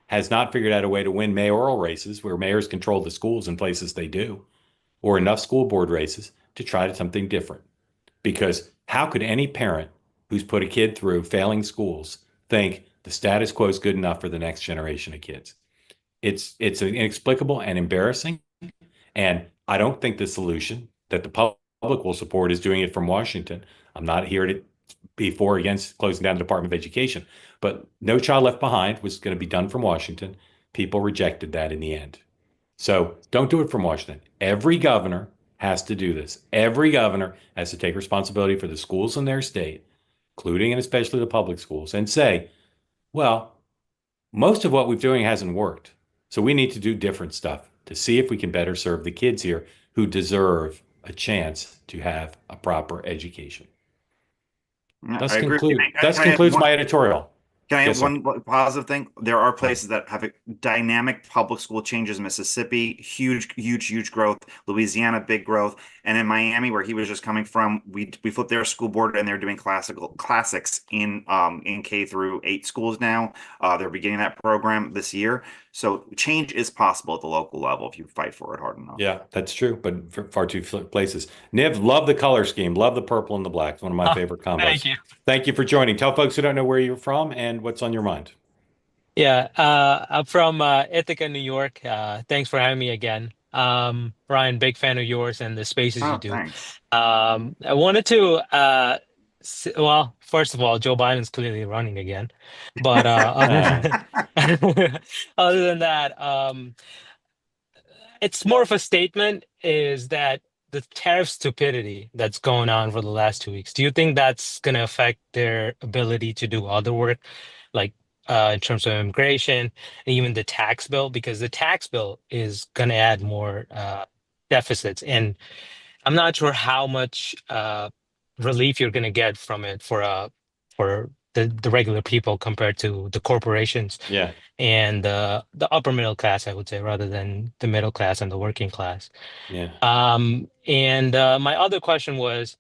has not figured out a way to win mayoral races where mayors control the schools in places they do, or enough school board races to try something different. Because how could any parent who's put a kid through failing schools think the status quo is good enough for the next generation of kids? It's inexplicable and embarrassing. And I don't think the solution that the public will support is doing it from Washington. I'm not here to be for or against closing down the Department of Education, but No Child Left Behind was going to be done from Washington. People rejected that in the end. So don't do it from Washington. Every governor has to do this. Every governor has to take responsibility for the schools in their state, including and especially the public schools, and say, well, most of what we're doing hasn't worked. So we need to do different stuff to see if we can better serve the kids here who deserve a chance to have a proper education. Thus concludes my editorial. Can I Yes, add one positive thing? There are places that have dynamic public school changes. Mississippi, huge growth. Louisiana, big growth. And in Miami, where he was just coming from, we flipped their school board and they're doing classics in K-8 schools now. They're beginning that program this year. So change is possible at the local level if you fight for it hard enough. Yeah, that's true, but for far too few places. Niv, love the color scheme. Love the purple and the black. It's one of my favorite combos. Thank you. Thank you for joining. Tell folks who don't know where you're from and what's on your mind. Yeah, I'm from Ithaca, New York. Thanks for having me again. Ryan, big fan of yours and the spaces you do. Thanks. I wanted to, well, first of all, Joe Biden's clearly running again. But other than that, it's more of a statement is that the tariff stupidity that's going on for the last 2 weeks, do you think that's going to affect their ability to do other work, like in terms of immigration and even the tax bill? Because the tax bill is going to add more deficits. And I'm not sure how much relief you're going to get from it for the regular people compared to the corporations and the upper middle class, I would say, rather than the middle class and the working class. Yeah. And my other question was,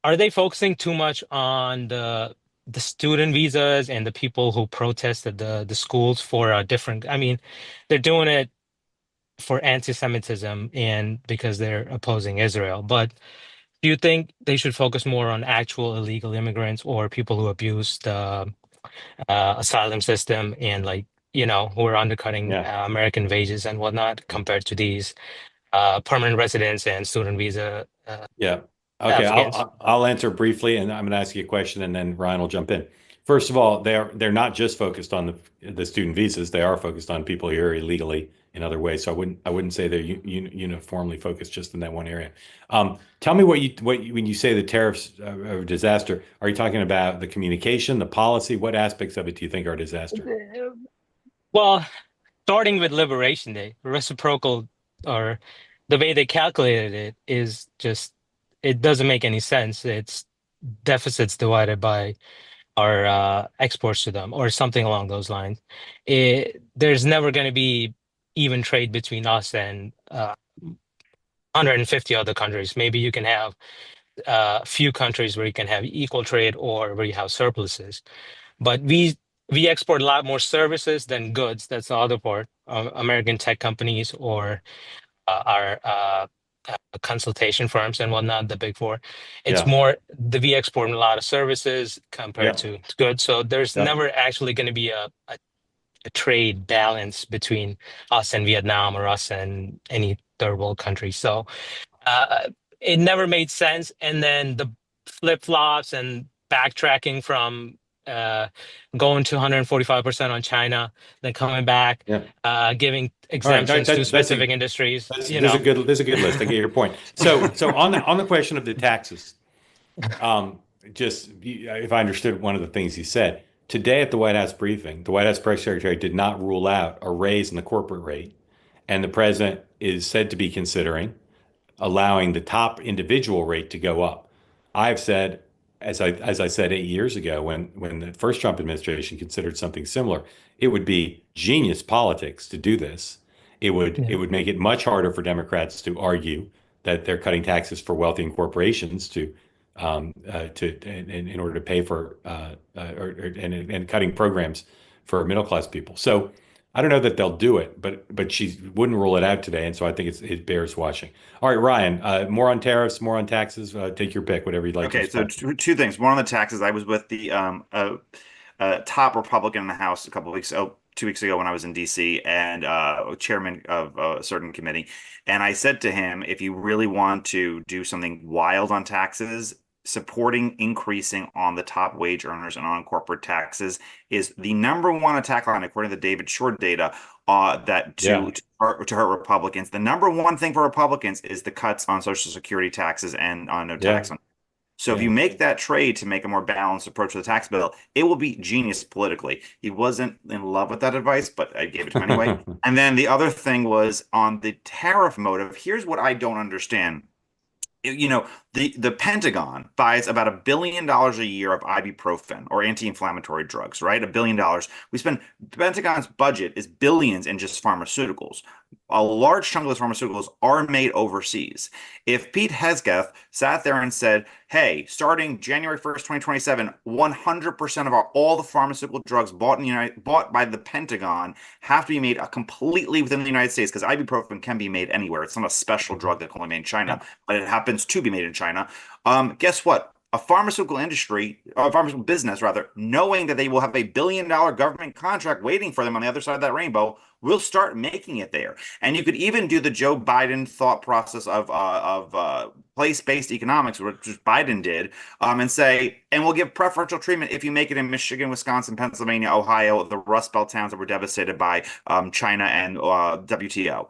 are they focusing too much on the student visas and the people who protested the schools for different? I mean, they're doing it for anti-Semitism and because they're opposing Israel. But do you think they should focus more on actual illegal immigrants or people who abuse the asylum system and who are undercutting American wages and whatnot compared to these permanent residents and student visa? Okay, I'll answer briefly, and I'm going to ask you a question, and then Ryan will jump in. First of all, they're not just focused on the student visas; they are focused on people here illegally in other ways. So I wouldn't say they're uniformly focused just in that one area. Tell me when you say the tariffs are a disaster, are you talking about the communication, the policy? What aspects of it do you think are a disaster? Well, starting with Liberation Day, reciprocal, or the way they calculated it is just, it doesn't make any sense. It's deficits divided by our exports to them or something along those lines. There's never going to be even trade between us and 150 other countries. Maybe you can have a few countries where you can have equal trade or where you have surpluses. But we export a lot more services than goods. That's the other part. American tech companies or our consultation firms and whatnot, the big four. It's more we export a lot of services compared to goods. So there's never actually going to be a trade balance between us and Vietnam or us and any third world country. So it never made sense. And then the flip-flops and backtracking from going to 145% on China, then coming back, giving exemptions to specific industries. There's a good list. I get your point. So on the question of the taxes, just if I understood one of the things you said today at the White House briefing, the White House press secretary did not rule out a raise in the corporate rate, and the president is said to be considering allowing the top individual rate to go up. I've said, as I said 8 years ago, when the first Trump administration considered something similar, it would be genius politics to do this. It would make it much harder for Democrats to argue that they're cutting taxes for wealthy and corporations in order to pay for and cutting programs for middle class people. So I don't know that they'll do it, but she wouldn't rule it out today, and so I think it bears watching. All right, Ryan, more on tariffs, more on taxes. Take your pick, whatever you'd like. Okay, so two things. One on the taxes. I was with the top Republican in the House a couple of weeks ago, 2 weeks ago when I was in DC and chairman of a certain committee. And I said to him, if you really want to do something wild on taxes, supporting increasing on the top wage earners and on corporate taxes is the number one attack line, according to the David Short data, to hurt Republicans. The number one thing for Republicans is the cuts on Social Security taxes and on no tax on. So if you make that trade to make a more balanced approach to the tax bill, it will be genius politically. He wasn't in love with that advice, but I gave it to him anyway. And then the other thing was on the tariff motive. Here's what I don't understand. The Pentagon buys about $1 billion a year of ibuprofen or anti-inflammatory drugs, right? $1 billion. The Pentagon's budget is billions in just pharmaceuticals. A large chunk of those pharmaceuticals are made overseas. If Pete Hegseth sat there and said, hey, starting January 1st, 2027, 100% of all the pharmaceutical drugs bought by the Pentagon have to be made completely within the United States, because ibuprofen can be made anywhere. It's not a special drug that's only made in China, but it happens to be made in China. Guess what? A pharmaceutical business, knowing that they will have $1 billion government contract waiting for them on the other side of that rainbow, will start making it there. And you could even do the Joe Biden thought process of place-based economics, which Biden did, and say, and we'll give preferential treatment if you make it in Michigan, Wisconsin, Pennsylvania, Ohio, the Rust Belt towns that were devastated by China and WTO.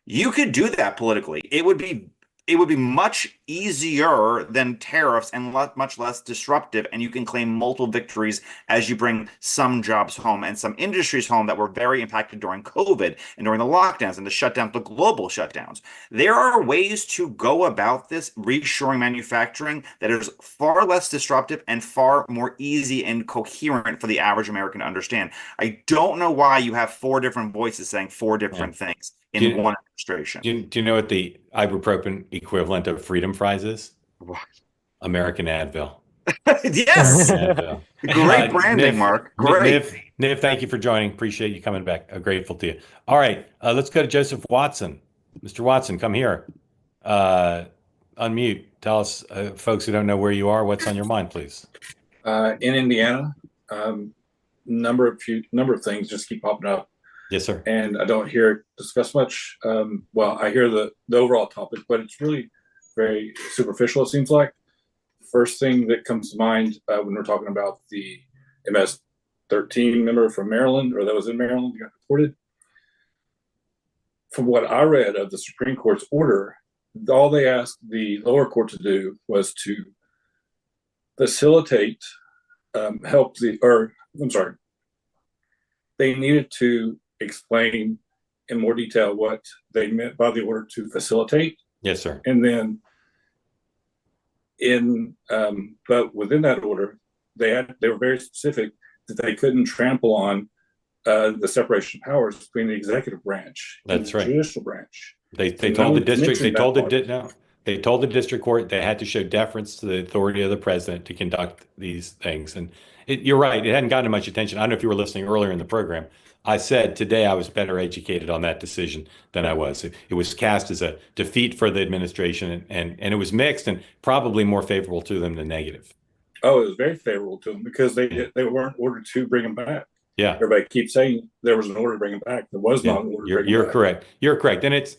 You could do that politically. It would be much easier than tariffs and much less disruptive, and you can claim multiple victories as you bring some jobs home and some industries home that were very impacted during COVID and during the lockdowns and the shutdowns, the global shutdowns. There are ways to go about this reshoring manufacturing that is far less disruptive and far more easy and coherent for the average American to understand. I don't know why you have 4 different voices saying 4 different things in one administration. Do you know what the ibuprofen equivalent of freedom fries is? What? American Advil. Yes. Advil. Great branding, Mark. Great. Niv, thank you for joining. Appreciate you coming back. I'm grateful to you. All right, let's go to Joseph Watson. Mr. Watson, come here. Unmute. Tell us, folks who don't know where you are, what's on your mind, please. In Indiana, number of things just keep popping up. Yes, sir. And I don't hear it discussed much. Well, I hear the overall topic, but it's really very superficial, it seems like. First thing that comes to mind when we're talking about the MS-13 member from Maryland, or that was in Maryland, got deported. From what I read of the Supreme Court's order, all they asked the lower court to do was to facilitate, they needed to explain in more detail what they meant by the order to facilitate. Yes, sir. And then but within that order, they were very specific that they couldn't trample on the separation of powers between the executive branch and the judicial branch. They told the district, they told the district court they had to show deference to the authority of the president to conduct these things. And you're right, it hadn't gotten much attention. I don't know if you were listening earlier in the program. I said today I was better educated on that decision than I was. It was cast as a defeat for the administration, and it was mixed and probably more favorable to them than negative. Oh, it was very favorable to them because they weren't ordered to bring him back. Yeah, everybody keeps saying there was an order to bring him back. There was not an order to bring him back. You're correct. You're correct, and it's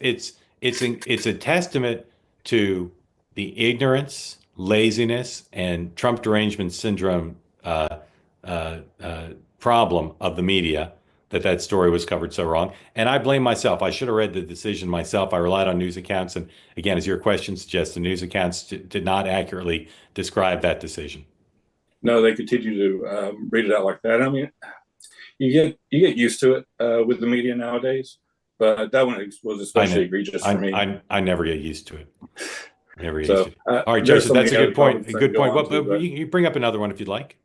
a testament to the ignorance, laziness, and Trump derangement syndrome problem of the media that story was covered so wrong. And I blame myself. I should have read the decision myself. I relied on news accounts. And again, as your question suggests, the news accounts did not accurately describe that decision. No, they continue to read it out like that. I mean, you get used to it with the media nowadays, but that one was especially egregious for me. I never get used to it. Never get used to it. All right, Joseph, that's a good point. A good point. Well, you bring up another one if you'd like.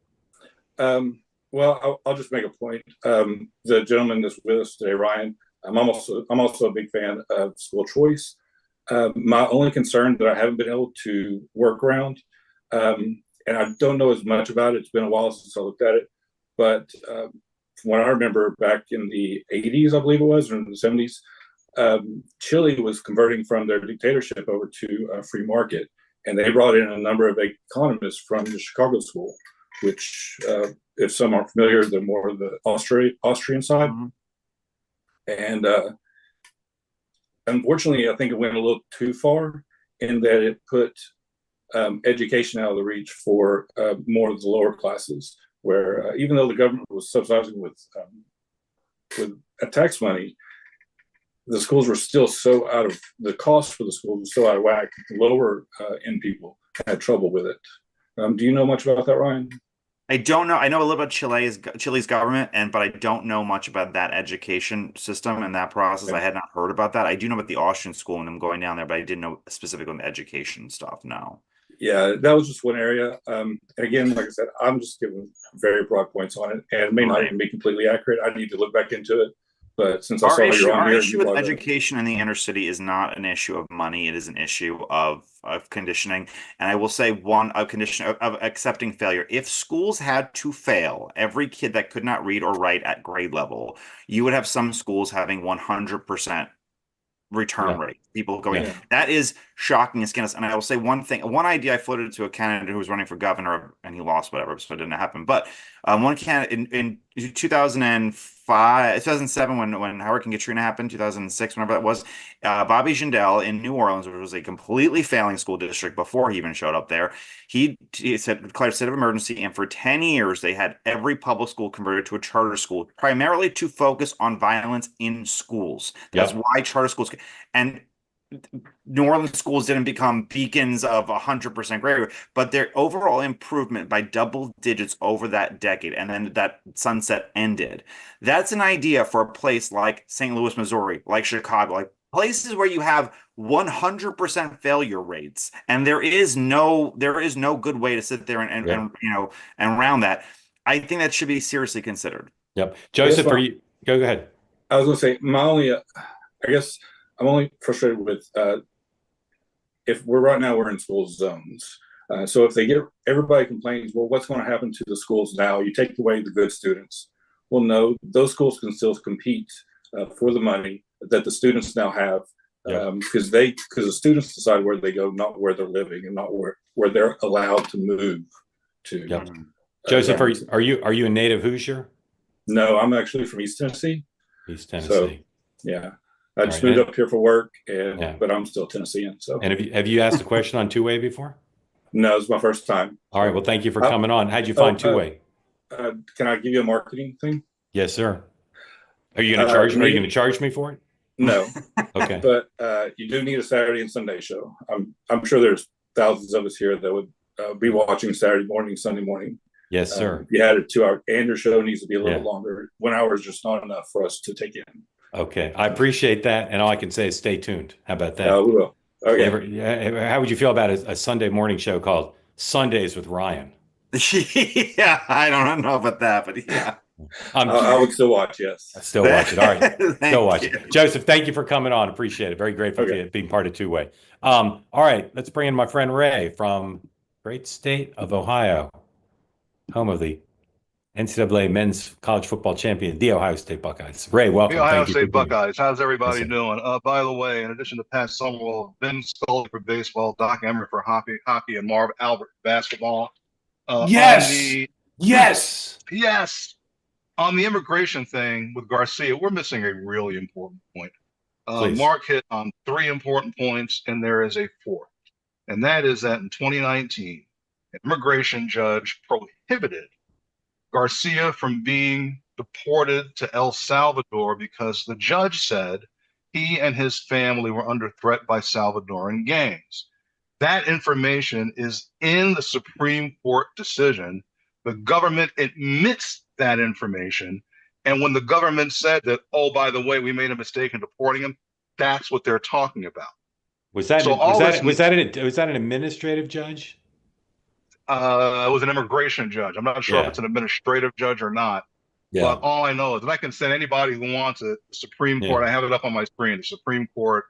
Well, I'll just make a point. The gentleman that's with us today, Ryan, I'm also a big fan of school choice. My only concern that I haven't been able to work around, and I don't know as much about it. It's been a while since I looked at it, but from what I remember back in the 80s, I believe it was, or in the 70s, Chile was converting from their dictatorship over to a free market, and they brought in a number of economists from the Chicago School, which if some aren't familiar, they're more the Austrian side. And unfortunately, I think it went a little too far in that it put education out of the reach for more of the lower classes, where even though the government was subsidizing with tax money, the schools were still so out of the cost for the schools was so out of whack. The lower end people had trouble with it. Do you know much about that, Ryan? I don't know. I know a little about Chile's government, but I don't know much about that education system and that process. I had not heard about that. I do know about the Austrian school and them going down there, but I didn't know specifically on the education stuff. No. Yeah, that was just one area. And again, like I said, I'm just giving very broad points on it, and it may not even be completely accurate. I need to look back into it. But since I saw you're on here, our issue with education in the inner city is not an issue of money. It is an issue of conditioning. And I will say a condition of accepting failure. If schools had to fail every kid that could not read or write at grade level, you would have some schools having 100% return rate. People going, that is shocking and scandalous. And I will say one idea I floated to a candidate who was running for governor, and he lost, whatever, so it didn't happen. But one candidate in 2007, when Hurricane Katrina happened, 2006, whenever that was, Bobby Jindal in New Orleans, which was a completely failing school district before he even showed up there, he said declared a state of emergency, and for 10 years they had every public school converted to a charter school, primarily to focus on violence in schools. That's why charter schools, and New Orleans schools didn't become beacons of 100% grade, but their overall improvement by double digits over that decade, and then that sunset ended. That's an idea for a place like St. Louis, Missouri, like Chicago, like places where you have 100% failure rates, and there is no good way to sit there and round that. I think that should be seriously considered. Yep. Joseph, go ahead. I was going to say, I guess I'm only frustrated with if right now we're in school zones. So if everybody complains, well, what's going to happen to the schools now? You take away the good students. Well, no, those schools can still compete for the money that the students now have, because the students decide where they go, not where they're living, and not where they're allowed to move to. Yep. Joseph, are you a native Hoosier? No, I'm actually from East Tennessee. East Tennessee. So, yeah. I just moved up here for work, but I'm still Tennessean. So, and have you asked a question on two-way before? No, it's my first time. All right. Well, thank you for coming on. How'd you find two-way? Can I give you a marketing thing? Yes, sir. Are you going to charge me? Are you going to charge me for it? No. Okay. But you do need a Saturday and Sunday show. I'm sure there's thousands of us here that would be watching Saturday morning, Sunday morning. Yes, sir. You had it 2 hours, and your show needs to be a little longer. 1 hour is just not enough for us to take in. Okay, I appreciate that, and all I can say is stay tuned. How about that? We will. Okay. How would you feel about a Sunday morning show called Sundays with Ryan? Yeah, I don't know about that, but yeah. I would still watch, yes. I still watch it. All right. Still watch it. Joseph, thank you for coming on. Appreciate it. Very grateful for you being part of two-way. All right, let's bring in my friend Ray from great state of Ohio, home of the NCAA men's college football champion, the Ohio State Buckeyes. Ray, welcome. The Ohio State Buckeyes. How's everybody doing? By the way, in addition to Pat Summerall, Ben Scully for baseball, Doc Emmer for hockey, and Marv Albert for basketball. Yes. On the immigration thing with Garcia, we're missing a really important point. Please. Mark hit on 3 important points, and there is a 4th. And that is that in 2019, an immigration judge prohibited Garcia from being deported to El Salvador because the judge said he and his family were under threat by Salvadoran gangs. That information is in the Supreme Court decision. The government admits that information. And when the government said that, oh, by the way, we made a mistake in deporting him, that's what they're talking about. Was that an administrative judge? It was an immigration judge. I'm not sure if it's an administrative judge or not. But all I know is that I can send anybody who wants it. The Supreme Court, I have it up on my screen, the Supreme Court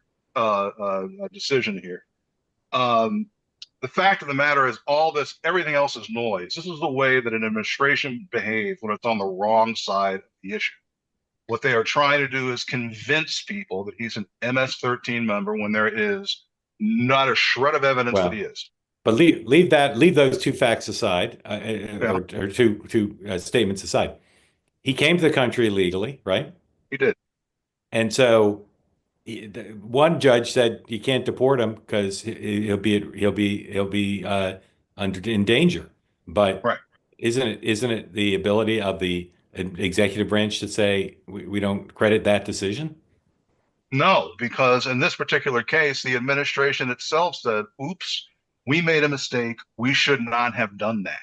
decision here. The fact of the matter is everything else is noise. This is the way that an administration behaves when it's on the wrong side of the issue. What they are trying to do is convince people that he's an MS-13 member when there is not a shred of evidence that he is. But leave those two facts aside, or two statements aside. He came to the country illegally, right? He did. And so one judge said you can't deport him because he'll be in danger. But Right. isn't it the ability of the executive branch to say we don't credit that decision? No, because in this particular case, the administration itself said, oops, we made a mistake. We should not have done that.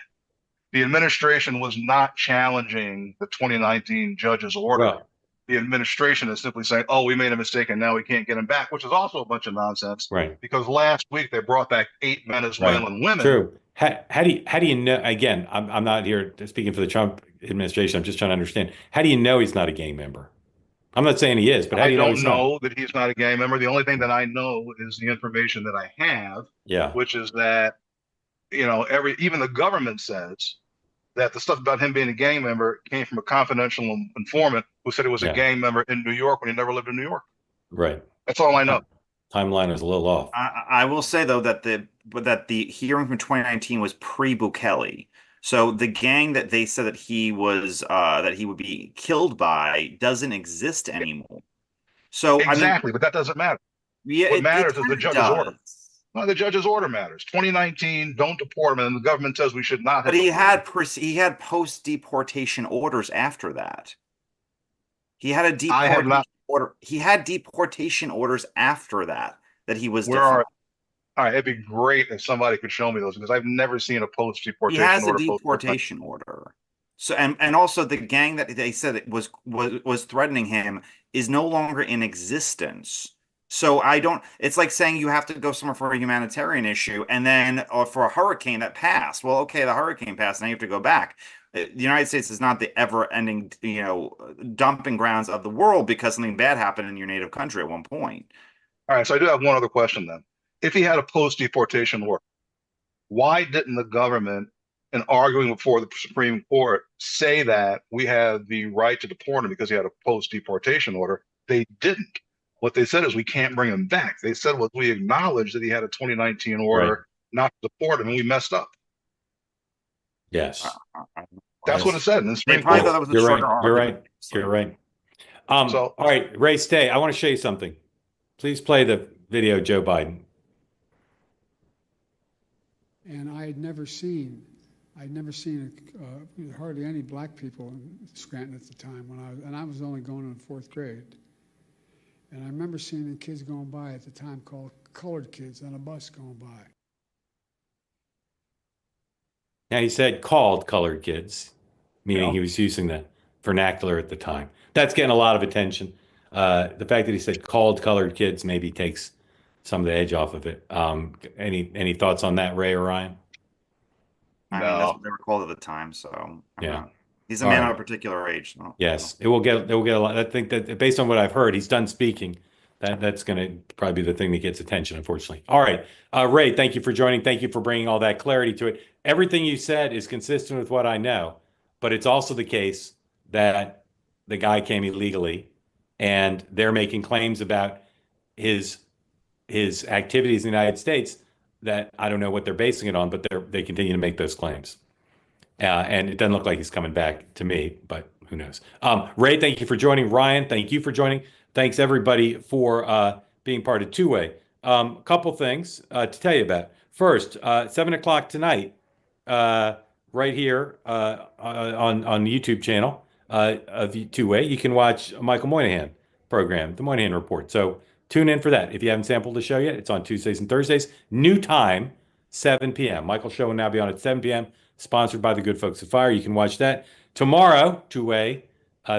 The administration was not challenging the 2019 judge's order. Well, the administration is simply saying, oh, we made a mistake and now we can't get him back, which is also a bunch of nonsense. Right. Because last week they brought back 8 Venezuelan women. True. How do you know? Again, I'm not here speaking for the Trump administration. I'm just trying to understand. How do you know he's not a gang member? I'm not saying he is, but how do you know he's not? I don't know that he's not a gang member. The only thing that I know is the information that I have, which is that, even the government says that the stuff about him being a gang member came from a confidential informant who said he was a gang member in New York when he never lived in New York. Right. That's all I know. Timeline is a little off. I will say though that the hearing from 2019 was pre-Bukele. So the gang that they said that he would be killed by doesn't exist anymore. So exactly, but that doesn't matter. Yeah, what matters is the judge's order. No, the judge's order matters. 2019, don't deport him, and the government says we should not have. But he had post-deportation orders after that. He had a deportation order. He had deportation orders after that he was. All right, it'd be great if somebody could show me those because I've never seen a post-deportation order. He has a deportation order. So and also the gang that they said it was threatening him is no longer in existence. So it's like saying you have to go somewhere for a humanitarian issue and then for a hurricane that passed. Well, okay, the hurricane passed, now you have to go back. The United States is not the ever-ending, dumping grounds of the world because something bad happened in your native country at one point. All right, so I do have one other question then. If he had a post-deportation order, why didn't the government, in arguing before the Supreme Court, say that we have the right to deport him because he had a post-deportation order? They didn't. What they said is we can't bring him back. They said, well, we acknowledge that he had a 2019 order not to deport him, and we messed up. Yes. That's what it said in the Supreme Court. You're right. All right, Ray, stay. I want to show you something. Please play the video, Joe Biden. And I'd never seen hardly any black people in Scranton at the time I was only going in 4th grade. And I remember seeing the kids going by at the time called colored kids on a bus going by. Now he said called colored kids, meaning he was using the vernacular at the time. That's getting a lot of attention. The fact that he said called colored kids maybe takes some of the edge off of it. Any thoughts on that, Ray or Ryan? I mean, that's what they were called at the time. So he's a man of a particular age. So, yes, it will get a lot. I think that based on what I've heard, he's done speaking. That's going to probably be the thing that gets attention, unfortunately. All right, Ray, thank you for joining. Thank you for bringing all that clarity to it. Everything you said is consistent with what I know, but it's also the case that the guy came illegally, and they're making claims about his activities in the United States that I don't know what they're basing it on, but they continue to make those claims. And it doesn't look like he's coming back to me, but who knows? Ray, thank you for joining. Ryan, thank you for joining. Thanks everybody for being part of Two Way. Couple things to tell you about. First, 7 o'clock tonight, right here on the YouTube channel of Two Way, you can watch Michael Moynihan program, the Moynihan Report. So tune in for that. If you haven't sampled the show yet, it's on Tuesdays and Thursdays. New time, 7 p.m. Michael's show will now be on at 7 p.m., sponsored by the good folks at Fire. You can watch that. Tomorrow, Two-Way,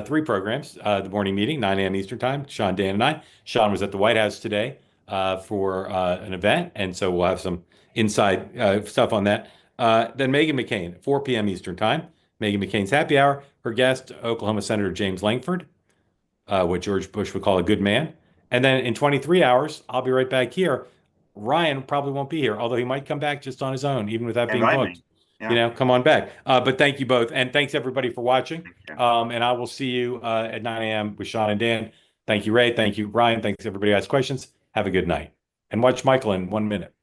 3 programs. The morning meeting, 9 a.m. Eastern time, Sean, Dan, and I. Sean was at the White House today for an event, and so we'll have some inside stuff on that. Then Meghan McCain, 4 p.m. Eastern time. Meghan McCain's Happy Hour. Her guest, Oklahoma Senator James Langford, what George Bush would call a good man. And then in 23 hours, I'll be right back here. Ryan probably won't be here, although he might come back just on his own, even without being booked. Yeah. Come on back. But thank you both. And thanks everybody for watching. And I will see you at 9 a.m. with Sean and Dan. Thank you, Ray. Thank you, Ryan. Thanks everybody who asked questions. Have a good night. And watch Michael in 1 minute.